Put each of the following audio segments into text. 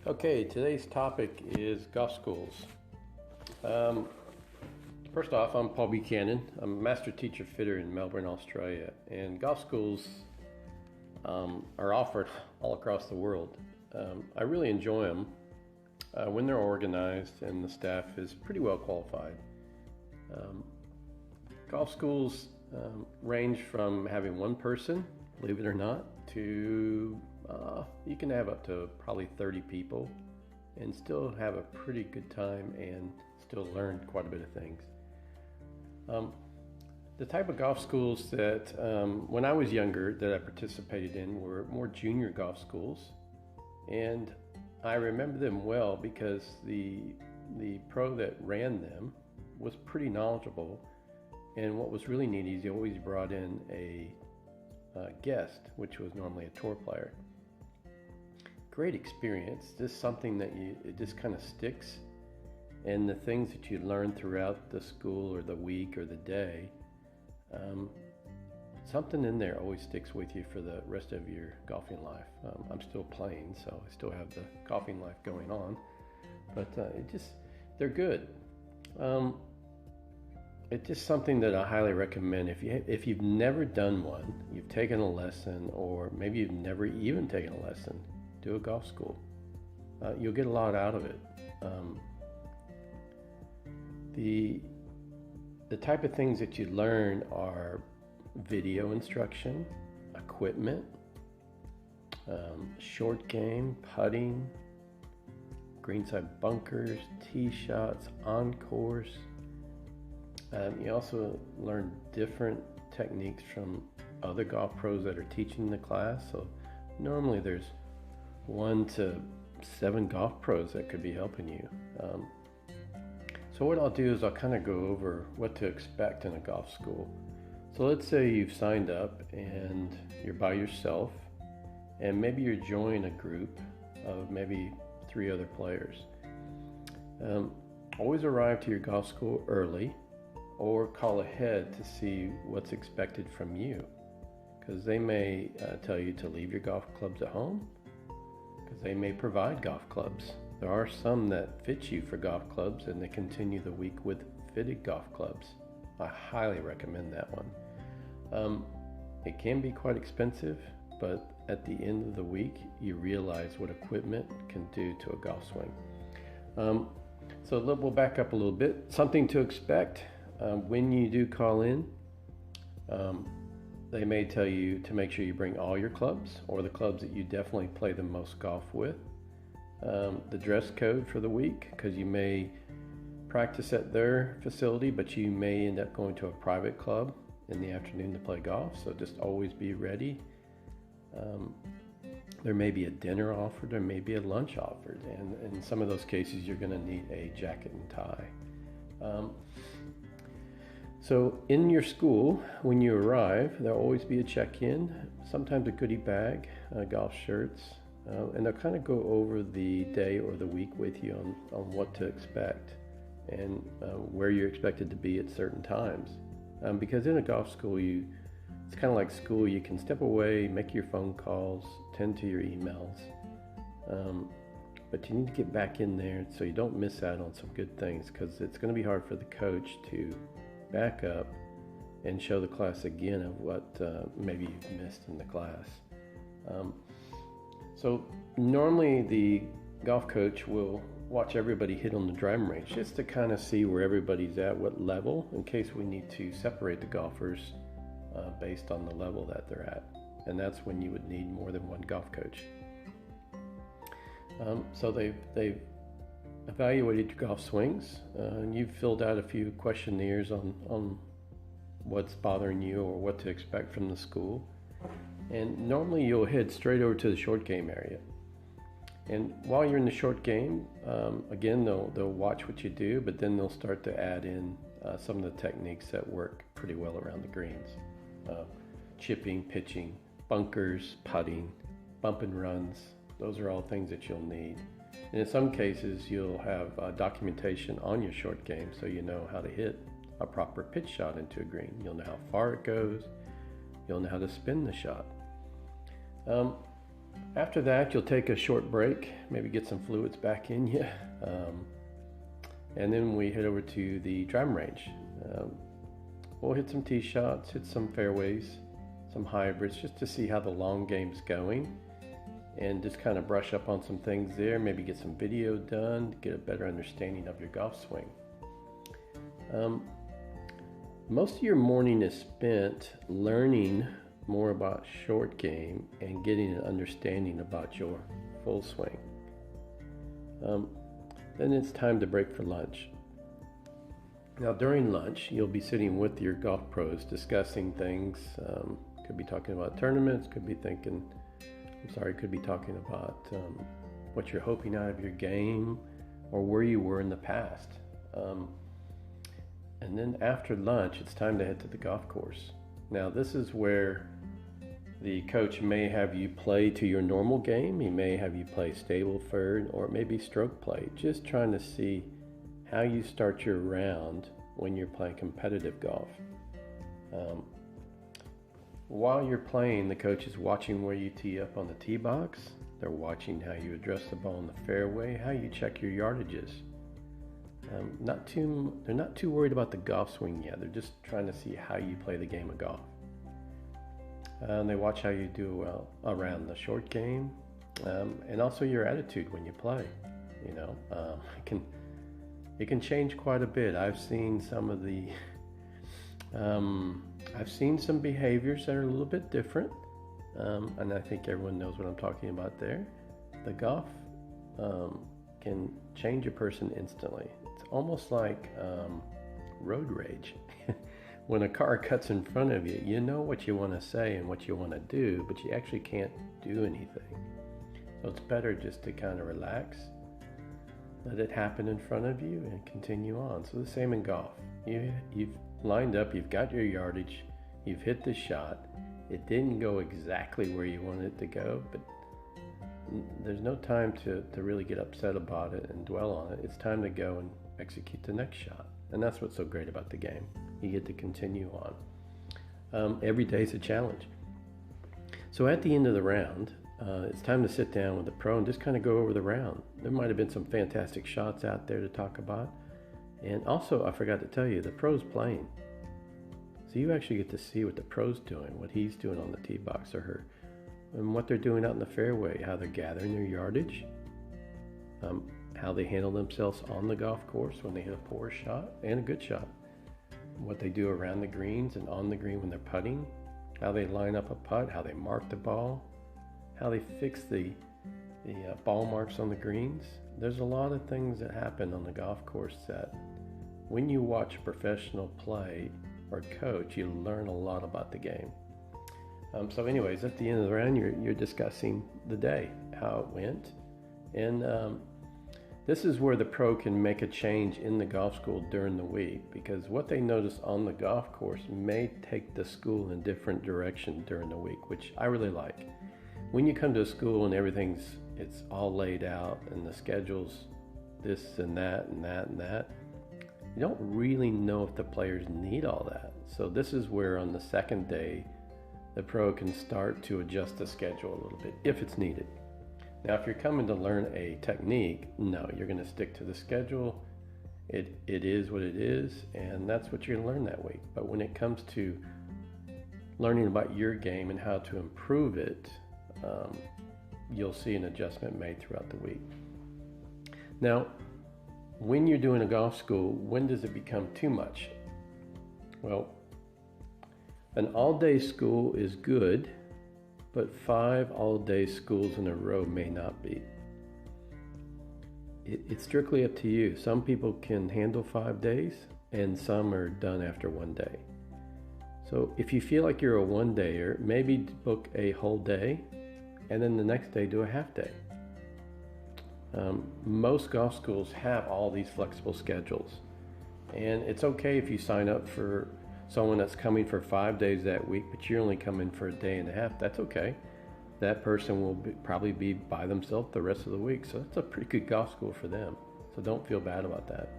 Okay, today's topic is golf schools. First off, I'm Paul Buchanan. I'm a master teacher fitter in Melbourne, Australia, and golf schools are offered all across the world. I really enjoy them when they're organized and the staff is pretty well qualified. Um, Golf schools range from having one person, believe it or not, to you can have up to probably 30 people and still have a pretty good time and still learn quite a bit of things. The type of golf schools that when I was younger that I participated in were more junior golf schools, and I remember them well because the pro that ran them was pretty knowledgeable. And what was really neat is he always brought in a guest, which was normally a tour player. Great experience, just something that it just kind of sticks, and the things that you learn throughout the school or the week or the day, something in there always sticks with you for the rest of your golfing life. I'm still playing, so I still have the golfing life going on, but they're good. It's just something that I highly recommend. If you've never done one, you've taken a lesson, or maybe you've never even taken a lesson, do a golf school. You'll get a lot out of it. The type of things that you learn are video instruction, equipment, short game, putting, greenside bunkers, tee shots, encores. You also learn different techniques from other golf pros that are teaching the class. So normally there's 1 to 7 golf pros that could be helping you. So what I'll do is I'll kind of go over what to expect in a golf school. So let's say you've signed up and you're by yourself, and maybe you're joining a group of maybe 3 other players. Always arrive to your golf school early, or call ahead to see what's expected from you, because they may tell you to leave your golf clubs at home, because they may provide golf clubs. There are some that fit you for golf clubs, and they continue the week with fitted golf clubs. I highly recommend that one. It can be quite expensive, but at the end of the week you realize what equipment can do to a golf swing. So we'll back up a little bit. Something to expect when you do call in. They may tell you to make sure you bring all your clubs, or the clubs that you definitely play the most golf with. The dress code for the week, because you may practice at their facility, but you may end up going to a private club in the afternoon to play golf, so just always be ready. There may be a dinner offered, there may be a lunch offered, and in some of those cases you're going to need a jacket and tie. So in your school, when you arrive, there'll always be a check-in, sometimes a goodie bag, golf shirts, and they'll kind of go over the day or the week with you on what to expect and where you're expected to be at certain times. Because in a golf school, it's kind of like school. You can step away, make your phone calls, tend to your emails, but you need to get back in there so you don't miss out on some good things, because it's going to be hard for the coach to back up and show the class again of what maybe you've missed in the class. So normally the golf coach will watch everybody hit on the driving range just to kind of see where everybody's at, what level, in case we need to separate the golfers based on the level that they're at. And that's when you would need more than one golf coach. So they've evaluated your golf swings, and you've filled out a few questionnaires on what's bothering you or what to expect from the school. And normally you'll head straight over to the short game area. And while you're in the short game, again, they'll watch what you do, but then they'll start to add in some of the techniques that work pretty well around the greens. Chipping, pitching, bunkers, putting, bump and runs. Those are all things that you'll need. And in some cases, you'll have documentation on your short game, so you know how to hit a proper pitch shot into a green. You'll know how far it goes. You'll know how to spin the shot. After that, you'll take a short break, maybe get some fluids back in you, and then we head over to the driving range. We'll hit some tee shots, hit some fairways, some hybrids, just to see how the long game's going, and just kind of brush up on some things there, maybe get some video done to get a better understanding of your golf swing. Most of your morning is spent learning more about short game and getting an understanding about your full swing. Then it's time to break for lunch. Now during lunch, you'll be sitting with your golf pros discussing things. Could be talking about tournaments, could be talking about what you're hoping out of your game or where you were in the past. And then after lunch, it's time to head to the golf course. Now this is where the coach may have you play to your normal game. He may have you play Stableford or maybe stroke play, just trying to see how you start your round when you're playing competitive golf. While you're playing, the coach is watching where you tee up on the tee box. They're watching how you address the ball in the fairway, how you check your yardages. They're not too worried about the golf swing yet. They're just trying to see how you play the game of golf. And they watch how you do around the short game, and also your attitude when you play. It can change quite a bit. I've seen some behaviors that are a little bit different, and I think everyone knows what I'm talking about there. The golf can change a person instantly. It's almost like road rage. When a car cuts in front of you, you know what you want to say and what you want to do, but you actually can't do anything. So it's better just to kind of relax, let it happen in front of you, and continue on. So the same in golf. You've lined up, you've got your yardage, you've hit the shot. It didn't go exactly where you wanted it to go, but there's no time to really get upset about it and dwell on it. It's time to go and execute the next shot. And that's what's so great about the game. You get to continue on. Every day is a challenge. So at the end of the round, it's time to sit down with the pro and just kind of go over the round. There might have been some fantastic shots out there to talk about. And also, I forgot to tell you, the pro's playing. So you actually get to see what the pro's doing, what he's doing on the tee box or her, and what they're doing out in the fairway, how they're gathering their yardage, how they handle themselves on the golf course when they hit a poor shot and a good shot, what they do around the greens and on the green when they're putting, how they line up a putt, how they mark the ball, how they fix the ball marks on the greens. There's a lot of things that happen on the golf course that when you watch professional play or coach, you learn a lot about the game. So anyways, at the end of the round, you're discussing the day, how it went. And this is where the pro can make a change in the golf school during the week, because what they notice on the golf course may take the school in a different direction during the week, which I really like. When you come to a school and it's all laid out and the schedule's this and that and that and that, you don't really know if the players need all that. So this is where on the second day, the pro can start to adjust the schedule a little bit if it's needed. Now, if you're coming to learn a technique, no, you're going to stick to the schedule. It is what it is, and that's what you're going to learn that week. But when it comes to learning about your game and how to improve it, you'll see an adjustment made throughout the week. Now, when you're doing a golf school, when does it become too much? Well, an all-day school is good, but 5 all-day schools in a row may not be. It's strictly up to you. Some people can handle 5 days, and some are done after 1 day. So if you feel like you're a one-dayer, maybe book a whole day, and then the next day do a half day. Most golf schools have all these flexible schedules, and it's okay if you sign up for someone that's coming for 5 days that week, but you're only coming for a day and a half. That's okay. That person will probably be by themselves the rest of the week, so that's a pretty good golf school for them. So don't feel bad about that.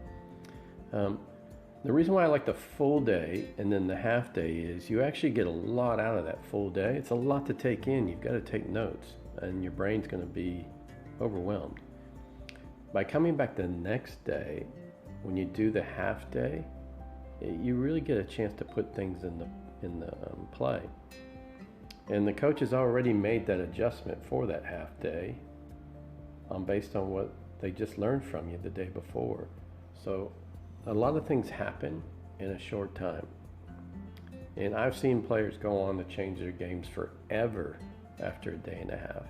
The reason why I like the full day and then the half day is you actually get a lot out of that full day. It's a lot to take in. You've got to take notes. and your brain's going to be overwhelmed. By coming back the next day, when you do the half day, you really get a chance to put things in the play. And the coach has already made that adjustment for that half day based on what they just learned from you the day before. So a lot of things happen in a short time. And I've seen players go on to change their games forever after a day and a half.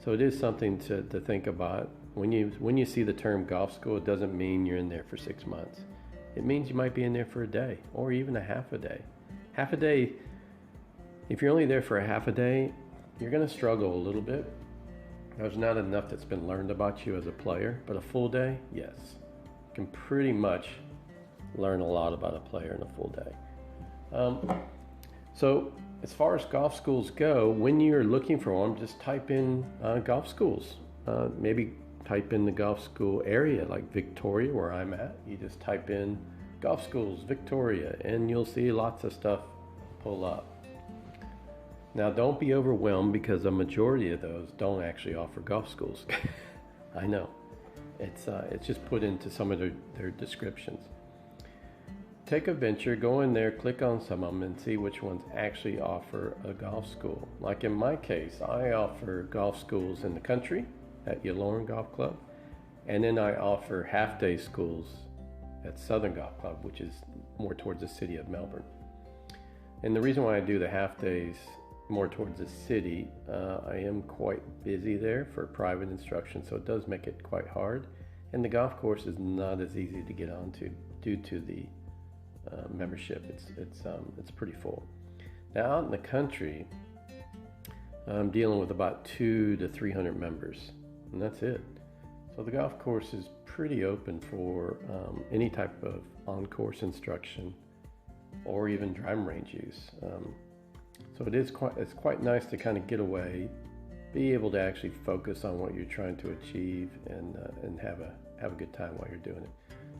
So it is something to think about. When you see the term golf school, it doesn't mean you're in there for 6 months. It means you might be in there for a day or even a half a day. Half a day, if you're only there for a half a day, you're going to struggle a little bit. There's not enough that's been learned about you as a player, but a full day, yes. You can pretty much learn a lot about a player in a full day. So as far as golf schools go, when you're looking for one, just type in golf schools. Maybe type in the golf school area, like Victoria, where I'm at. You just type in golf schools, Victoria, and you'll see lots of stuff pull up. Now, don't be overwhelmed because a majority of those don't actually offer golf schools. I know. It's just put into some of their descriptions. Take a venture, go in there, click on some of them, and see which ones actually offer a golf school. Like in my case, I offer golf schools in the country at Yaloran Golf Club, and then I offer half-day schools at Southern Golf Club, which is more towards the city of Melbourne. And the reason why I do the half-days more towards the city, I am quite busy there for private instruction, so it does make it quite hard. And the golf course is not as easy to get onto due to the membership. It's pretty full. Now out in the country, I'm dealing with about 200 to 300 members, and that's it. So the golf course is pretty open for any type of on-course instruction or even driving range use. So it's quite nice to kind of get away, be able to actually focus on what you're trying to achieve, and have a good time while you're doing it.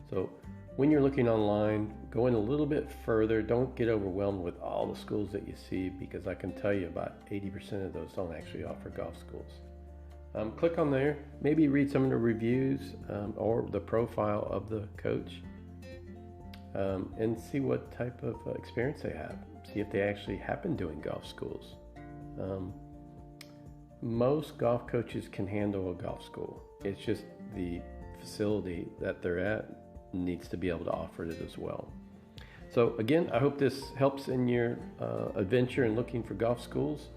So when you're looking online, go in a little bit further. Don't get overwhelmed with all the schools that you see, because I can tell you about 80% of those don't actually offer golf schools. Click on there, maybe read some of the reviews or the profile of the coach, and see what type of experience they have. See if they actually have been doing golf schools. Most golf coaches can handle a golf school. It's just the facility that they're at needs to be able to offer it as well. So again, I hope this helps in your adventure in looking for golf schools.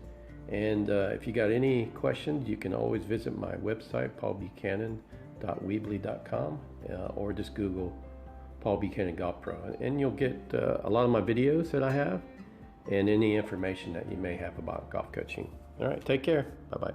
And if you got any questions, you can always visit my website, paulbuchanan.weebly.com, or just Google Paul Buchanan Golf Pro, and you'll get a lot of my videos that I have and any information that you may have about golf coaching. All right, take care. Bye-bye.